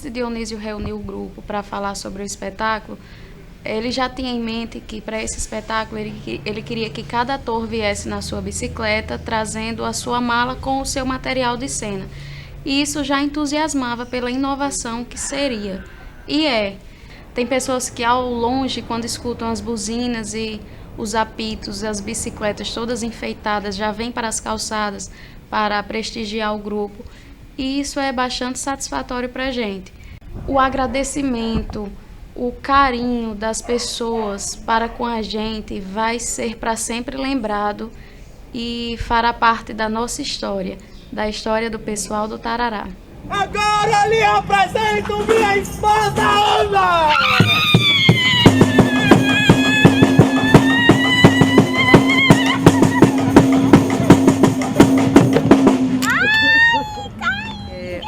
antes de Dionísio reunir o grupo para falar sobre o espetáculo, ele já tinha em mente que para esse espetáculo ele queria que cada ator viesse na sua bicicleta, trazendo a sua mala com o seu material de cena. E isso já entusiasmava pela inovação que seria. E tem pessoas que ao longe, quando escutam as buzinas e os apitos, as bicicletas todas enfeitadas, já vêm para as calçadas para prestigiar o grupo. E isso é bastante satisfatório para a gente. O agradecimento, o carinho das pessoas para com a gente vai ser para sempre lembrado e fará parte da nossa história, da história do pessoal do Tarará. Agora lhe apresento minha esposa Ana!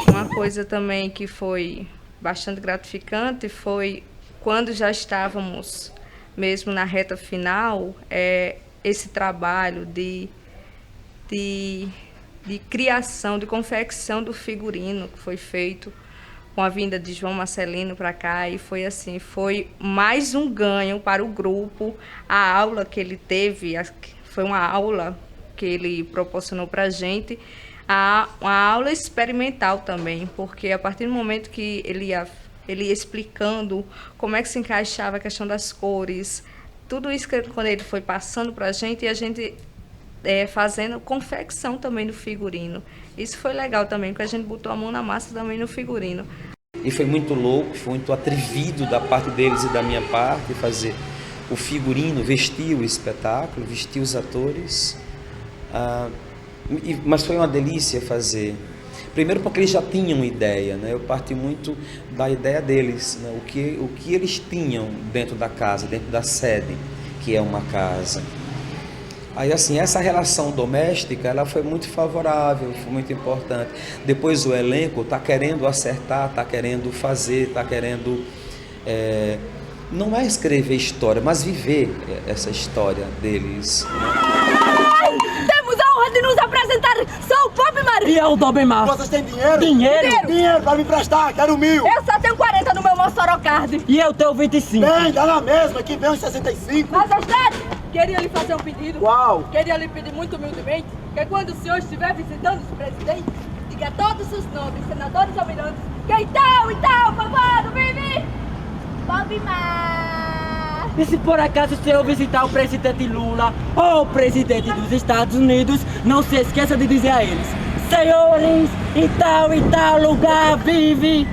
Uma coisa também que foi bastante gratificante foi quando já estávamos mesmo na reta final, esse trabalho de criação, de confecção do figurino que foi feito com a vinda de João Marcelino para cá, e foi assim, foi mais um ganho para o grupo. A aula que ele teve, foi uma aula que ele proporcionou para a gente, uma aula experimental também, porque a partir do momento que ele ia explicando como é que se encaixava a questão das cores, tudo isso que quando ele foi passando para a gente, e a gente fazendo confecção também do figurino. Isso foi legal também, porque a gente botou a mão na massa também no figurino. E foi muito louco, foi muito atrevido da parte deles e da minha parte fazer o figurino, vestir o espetáculo, vestir os atores. Mas foi uma delícia fazer. Primeiro porque eles já tinham ideia, né? Eu parti muito da ideia deles, né? O que eles tinham dentro da casa, dentro da sede, que é uma casa. Aí, assim, essa relação doméstica, ela foi muito favorável, foi muito importante. Depois o elenco está querendo acertar, está querendo fazer, está querendo... não é escrever história, mas viver essa história deles. Temos a honra de nos apresentar, sou o Bob Maria. E é o Dobemar. Vocês têm dinheiro? Dinheiro para me emprestar, quero 1.000. Eu só tenho 40 no meu Mossoró Card. E eu tenho 25. Bem, dá na mesma, que vem uns 65. Majestade, queria lhe fazer um pedido. Qual? Queria lhe pedir muito humildemente que quando o senhor estiver visitando os presidentes, diga a todos os nobres, senadores, almirantes, que então, favor, vive! Bob Mar. E se por acaso o senhor visitar o presidente Lula ou o presidente dos Estados Unidos, não se esqueça de dizer a eles: senhores, em tal lugar vive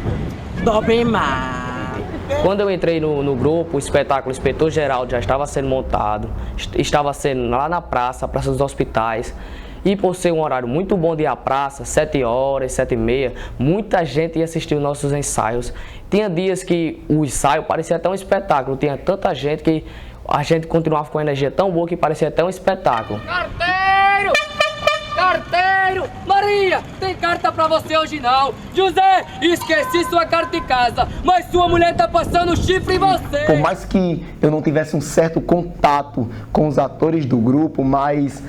Dobemar. Quando eu entrei no grupo, o espetáculo Inspetor Geraldo já estava sendo montado, estava sendo lá na Praça dos Hospitais. E por ser um horário muito bom de ir à praça, 7 horas, 7h30, muita gente ia assistir os nossos ensaios. Tinha dias que o ensaio parecia até um espetáculo, tinha tanta gente que a gente continuava com energia tão boa que parecia até um espetáculo. Carteiro! Carteiro! Maria, tem carta pra você hoje não. José, esqueci sua carta em casa, mas sua mulher tá passando chifre em você. Por mais que eu não tivesse um certo contato com os atores do grupo, mas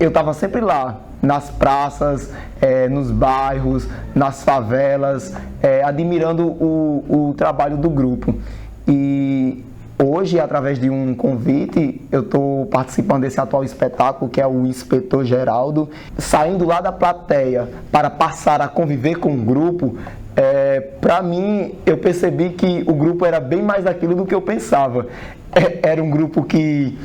eu estava sempre lá, nas praças, nos bairros, nas favelas, admirando o trabalho do grupo. E hoje, através de um convite, eu estou participando desse atual espetáculo, que é o Inspetor Geraldo. Saindo lá da plateia para passar a conviver com o grupo, para mim, eu percebi que o grupo era bem mais aquilo do que eu pensava. Era um grupo que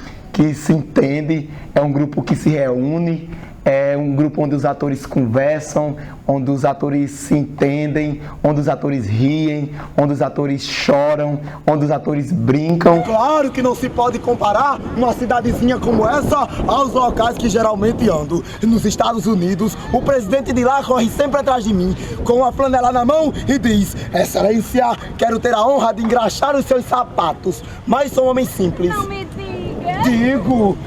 se entende, é um grupo que se reúne, é um grupo onde os atores conversam, onde os atores se entendem, onde os atores riem, onde os atores choram, onde os atores brincam. Claro que não se pode comparar uma cidadezinha como essa aos locais que geralmente ando. Nos Estados Unidos, o presidente de lá corre sempre atrás de mim, com uma flanela na mão e diz: Excelência, quero ter a honra de engraxar os seus sapatos, mas sou um homem simples. Não me diga. Digo!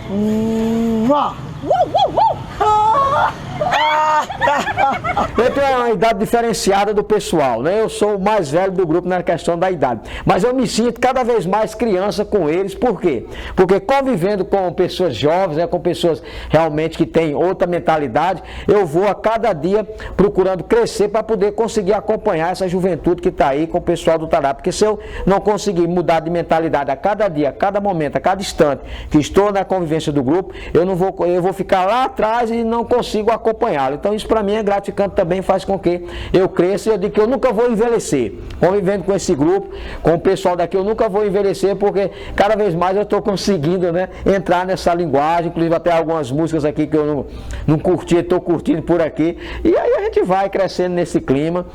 Eu tenho uma idade diferenciada do pessoal, né? Eu sou o mais velho do grupo na questão da idade. Mas eu me sinto cada vez mais criança com eles. Por quê? Porque convivendo com pessoas jovens, né, com pessoas realmente que têm outra mentalidade, eu vou a cada dia procurando crescer para poder conseguir acompanhar essa juventude que está aí com o pessoal do Tarará. Porque se eu não conseguir mudar de mentalidade a cada dia, a cada momento, a cada instante que estou na convivência do grupo, eu vou ficar lá atrás e não consigo acompanhá-lo. Então isso para mim é gratificante também, faz com que eu cresça e eu digo que eu nunca vou envelhecer. Convivendo com esse grupo, com o pessoal daqui, eu nunca vou envelhecer, porque cada vez mais eu estou conseguindo, né, entrar nessa linguagem, inclusive até algumas músicas aqui que eu não curti, estou curtindo por aqui, e aí a gente vai crescendo nesse clima.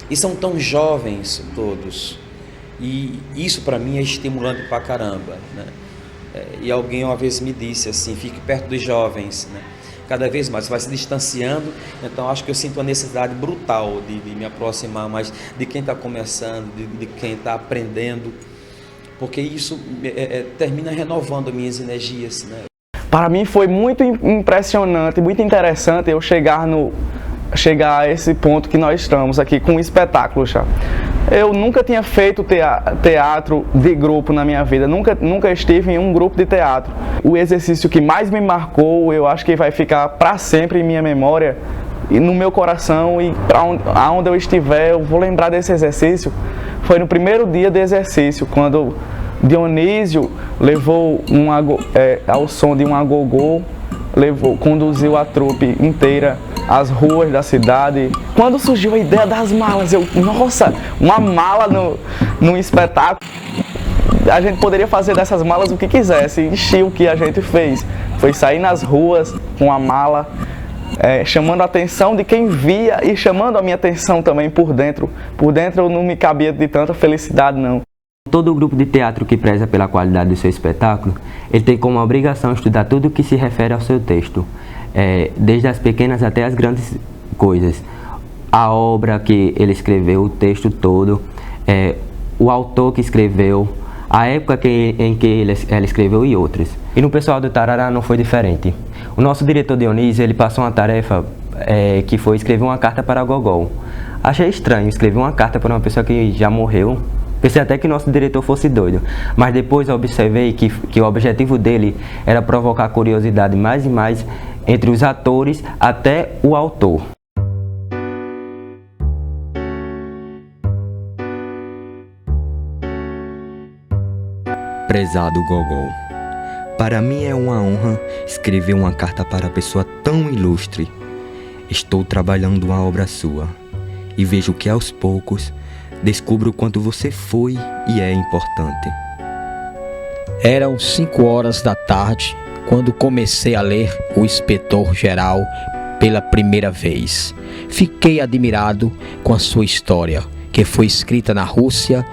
E são tão jovens todos, e isso para mim é estimulante pra caramba, né? E alguém uma vez me disse assim, fique perto dos jovens, né? Cada vez mais, você vai se distanciando, então acho que eu sinto a necessidade brutal de me aproximar mais de quem está começando, de quem está aprendendo, porque isso termina renovando minhas energias, né? Para mim foi muito impressionante, muito interessante eu chegar a esse ponto que nós estamos aqui com um espetáculo já. Eu nunca tinha feito teatro de grupo na minha vida, nunca estive em um grupo de teatro. O exercício que mais me marcou, eu acho que vai ficar para sempre em minha memória e no meu coração, e aonde eu estiver eu vou lembrar desse exercício. Foi no primeiro dia de exercício, quando Dionísio levou ao som de um agogô, conduziu a trupe inteira às ruas da cidade. Quando surgiu a ideia das malas, nossa, uma mala no espetáculo. A gente poderia fazer dessas malas o que quisesse, e o que a gente fez foi sair nas ruas com a mala, chamando a atenção de quem via e chamando a minha atenção também por dentro. Por dentro eu não me cabia de tanta felicidade, não. Todo grupo de teatro que preza pela qualidade do seu espetáculo, ele tem como obrigação estudar tudo o que se refere ao seu texto, desde as pequenas até as grandes coisas. A obra que ele escreveu, o texto todo, o autor que escreveu, a época em que ela escreveu e outras. E no pessoal do Tarará não foi diferente. O nosso diretor Dionísio, ele passou uma tarefa que foi escrever uma carta para Gogol. Achei estranho escrever uma carta para uma pessoa que já morreu. Pensei até que nosso diretor fosse doido, mas depois observei que o objetivo dele era provocar curiosidade mais e mais entre os atores até o autor. Prezado Gogol, para mim é uma honra escrever uma carta para pessoa tão ilustre. Estou trabalhando uma obra sua e vejo que aos poucos descubro o quanto você foi e é importante. Eram 5 da tarde quando comecei a ler O Inspetor-Geral pela primeira vez. Fiquei admirado com a sua história, que foi escrita na Rússia,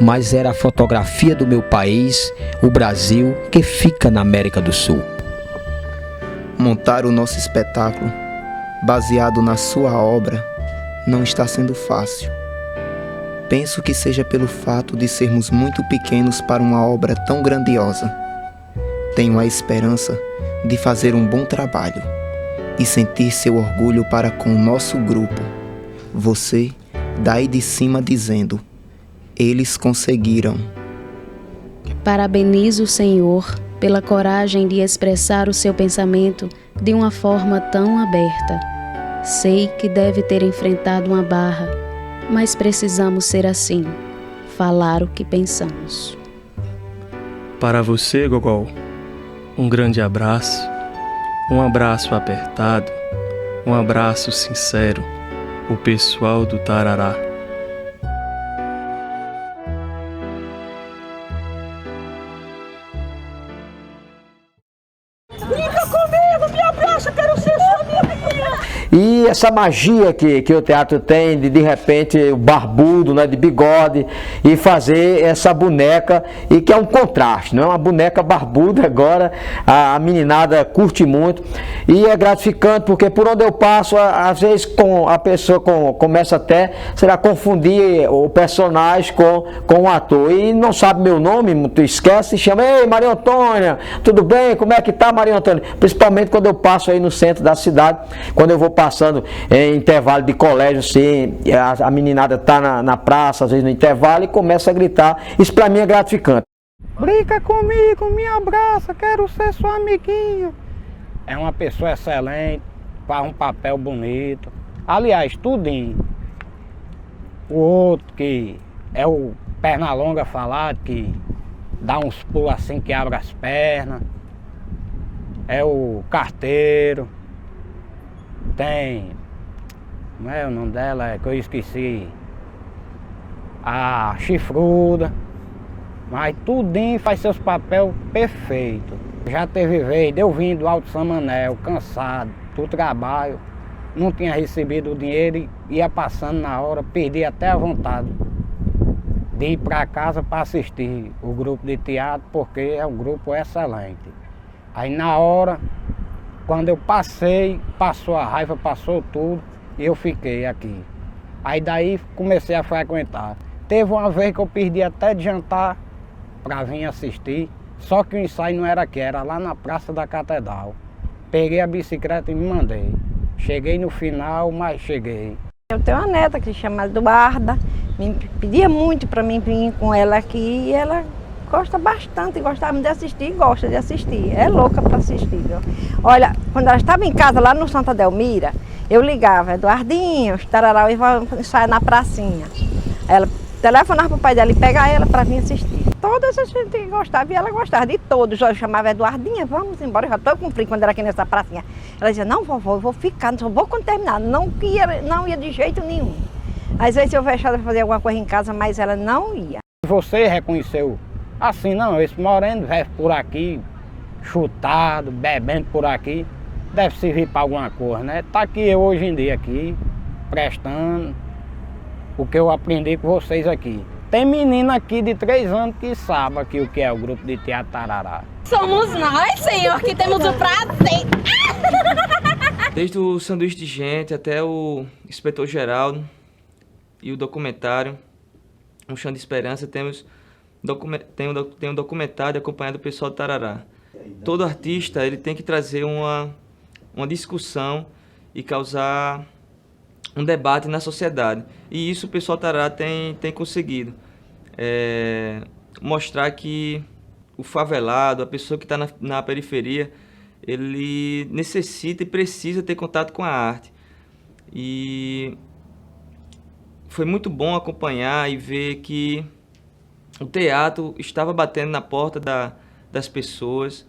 mas era a fotografia do meu país, o Brasil, que fica na América do Sul. Montar o nosso espetáculo, baseado na sua obra, não está sendo fácil. Penso que seja pelo fato de sermos muito pequenos para uma obra tão grandiosa. Tenho a esperança de fazer um bom trabalho e sentir seu orgulho para com o nosso grupo. Você, daí de cima dizendo, eles conseguiram. Parabenizo o Senhor pela coragem de expressar o seu pensamento de uma forma tão aberta. Sei que deve ter enfrentado uma barra, mas precisamos ser assim, falar o que pensamos. Para você, Gogol, um grande abraço, um abraço apertado, um abraço sincero, o pessoal do Tarará. E essa magia que o teatro tem de repente o barbudo, né, de bigode, e fazer essa boneca, e que é um contraste, não é uma boneca barbuda agora, a meninada curte muito, e é gratificante porque por onde eu passo, às vezes a pessoa começa até, será, confundir o personagem com o ator, e não sabe meu nome, tu esquece e chama, ei Maria Antônia, tudo bem? Como é que tá, Maria Antônia? Principalmente quando eu passo aí no centro da cidade, quando eu vou passando em intervalo de colégio, assim, a meninada tá na praça, às vezes no intervalo, e começa a gritar. Isso pra mim é gratificante. Brinca comigo, me abraça, quero ser seu amiguinho. É uma pessoa excelente, faz um papel bonito. Aliás, tudinho. O outro que é o Pernalonga falado, que dá uns pulos assim que abre as pernas. É o Carteiro. Tem, como é o nome dela, é que eu esqueci, a Chifruda, mas tudinho faz seus papéis perfeitos. Já teve vez de eu vim do Alto Samanel, cansado do trabalho, não tinha recebido o dinheiro, ia passando na hora, perdi até a vontade de ir para casa para assistir o grupo de teatro, porque é um grupo excelente. Aí na hora, quando eu passei, passou a raiva, passou tudo, e eu fiquei aqui. Aí daí comecei a frequentar. Teve uma vez que eu perdi até de jantar para vir assistir, só que o ensaio não era aqui, era lá na Praça da Catedral. Peguei a bicicleta e me mandei. Cheguei no final, mas cheguei. Eu tenho uma neta que se chama Eduarda, me pedia muito para mim vir com ela aqui, e ela gosta bastante, gostava de assistir, gosta de assistir, é louca para assistir, viu? Olha, quando ela estava em casa lá no Santa Delmira, eu ligava, Eduardinho, tarará, e saia na pracinha. Ela telefonava para o pai dela e pegava ela para vir assistir. Todas a gente gostava, e ela gostava de todos. Eu chamava Eduardinha, vamos embora, eu já estou com frio quando era aqui nessa pracinha. Ela dizia, não, vovó, eu vou ficar, só vou quando terminar, não ia de jeito nenhum. Às vezes eu fechava para fazer alguma coisa em casa, mas ela não ia. Você reconheceu? Assim não, esse moreno vive por aqui, chutado, bebendo por aqui, deve servir para alguma coisa, né? Tá aqui eu hoje em dia aqui, prestando o que eu aprendi com vocês aqui. Tem menina aqui de 3 anos que sabe aqui o que é o grupo de teatro Tarará. Somos nós, senhor, que temos o prazer. Desde o sanduíche de gente até o Inspetor Geraldo e o documentário Um Chão de Esperança, tem um documentário acompanhado do pessoal do Tarará. Todo artista ele tem que trazer uma discussão e causar um debate na sociedade. E isso o pessoal do Tarará tem conseguido. Mostrar que o favelado, a pessoa que está na periferia, ele necessita e precisa ter contato com a arte. E foi muito bom acompanhar e ver que o teatro estava batendo na porta das pessoas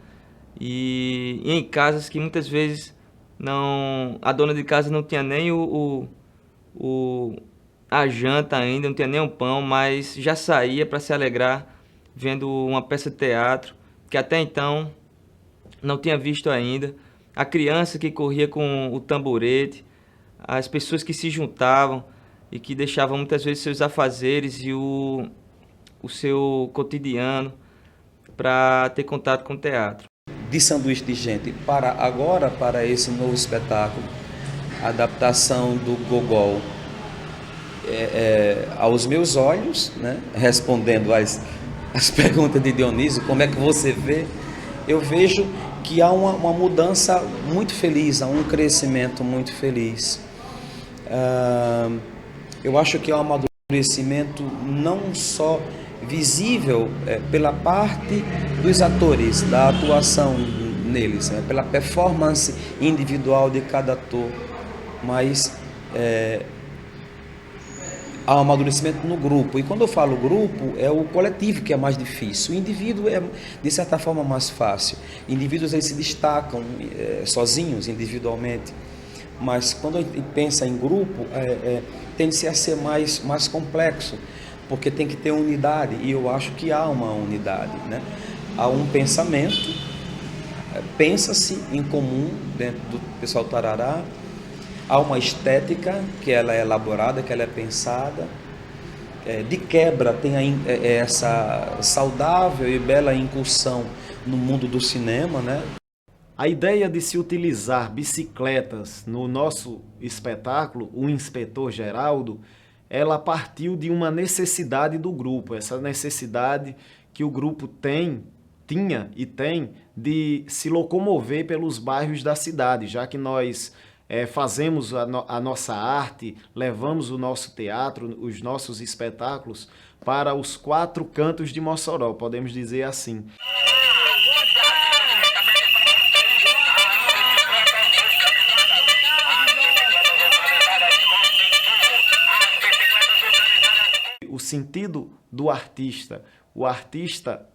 e em casas que muitas vezes a dona de casa não tinha nem a janta ainda, não tinha nem um pão, mas já saía para se alegrar vendo uma peça de teatro que até então não tinha visto ainda. A criança que corria com o tamborete, as pessoas que se juntavam e que deixavam muitas vezes seus afazeres e o seu cotidiano para ter contato com o teatro. De sanduíche de gente para esse novo espetáculo, a adaptação do Gogol, aos meus olhos, né, respondendo as perguntas de Dionísio, como é que você vê? Eu vejo que há uma mudança muito feliz, há um crescimento muito feliz. Eu acho que há um amadurecimento não só visível pela parte dos atores, da atuação neles, pela performance individual de cada ator, mas há um amadurecimento no grupo. E quando eu falo grupo, é o coletivo que é mais difícil. O indivíduo é, de certa forma, mais fácil. Indivíduos eles se destacam sozinhos, individualmente. Mas quando a gente pensa em grupo, tende-se a ser mais complexo, porque tem que ter unidade, e eu acho que há uma unidade, né? Há um pensamento, pensa-se em comum dentro do pessoal Tarará, há uma estética que ela é elaborada, que ela é pensada. De quebra tem essa saudável e bela incursão no mundo do cinema, né? A ideia de se utilizar bicicletas no nosso espetáculo, o Inspetor Geraldo, ela partiu de uma necessidade do grupo, essa necessidade que o grupo tinha e tem de se locomover pelos bairros da cidade, já que nós fazemos a nossa arte, levamos o nosso teatro, os nossos espetáculos para os 4 cantos de Mossoró, podemos dizer assim. O sentido do artista, o artista,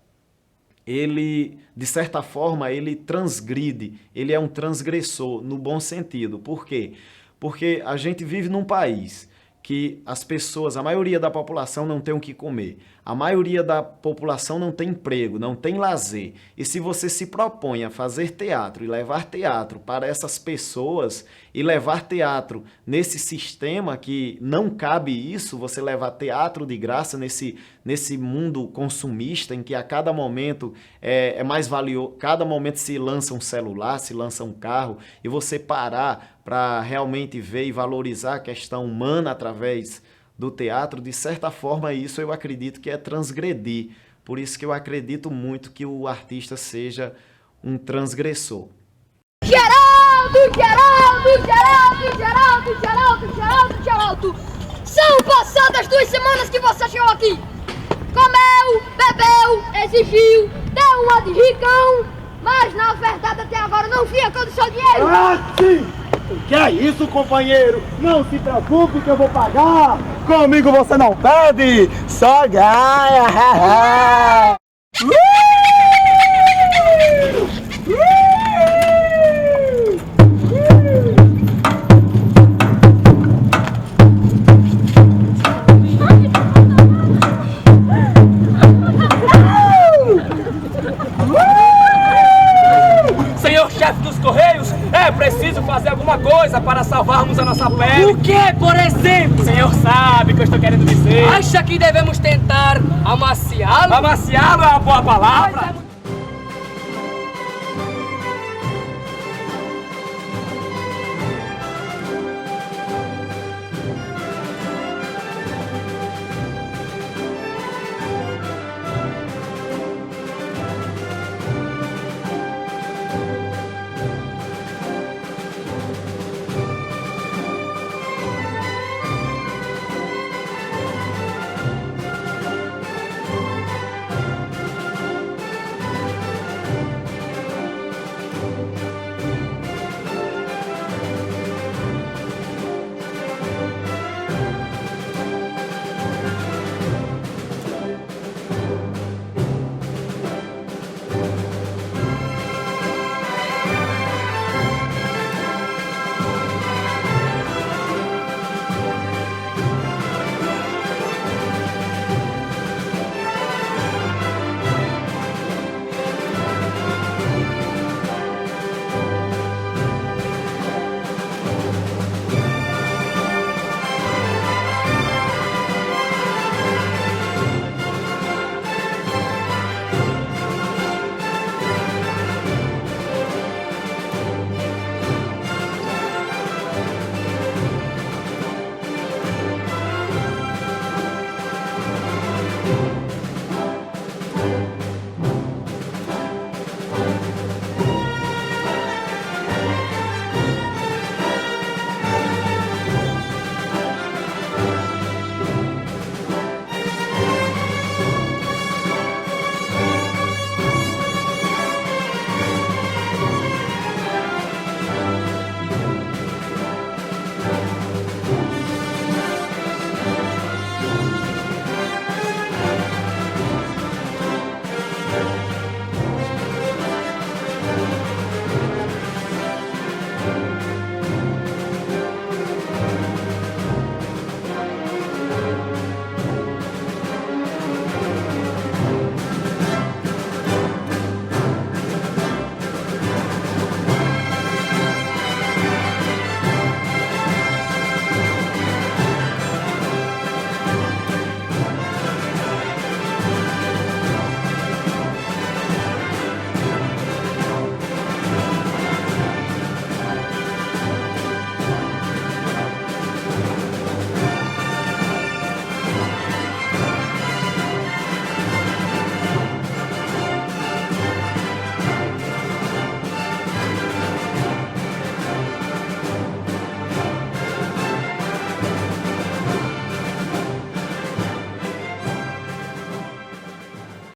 ele, de certa forma, ele transgride, ele é um transgressor no bom sentido. Por quê? Porque a gente vive num país que as pessoas, a maioria da população não tem o que comer. A maioria da população não tem emprego, não tem lazer. E se você se propõe a fazer teatro e levar teatro para essas pessoas e levar teatro nesse sistema que não cabe isso, você levar teatro de graça nesse mundo consumista em que a cada momento é mais valioso, cada momento se lança um celular, se lança um carro, e você parar para realmente ver e valorizar a questão humana através do teatro, de certa forma isso eu acredito que é transgredir. Por isso que eu acredito muito que o artista seja um transgressor. Geraldo! São passadas 2 semanas que você chegou aqui! Comeu, bebeu, exigiu, deu uma de ricão, mas na verdade até agora não vinha todo o seu dinheiro! Sim! O que é isso, companheiro? Não se preocupe que eu vou pagar! Comigo você não perde! Só ganha! Senhor chefe dos Correios, é preciso fazer alguma coisa para salvarmos a nossa pele. O que, por exemplo? O senhor sabe o que eu estou querendo dizer. Acha que devemos tentar amaciá-lo? Amaciá-lo é uma boa palavra.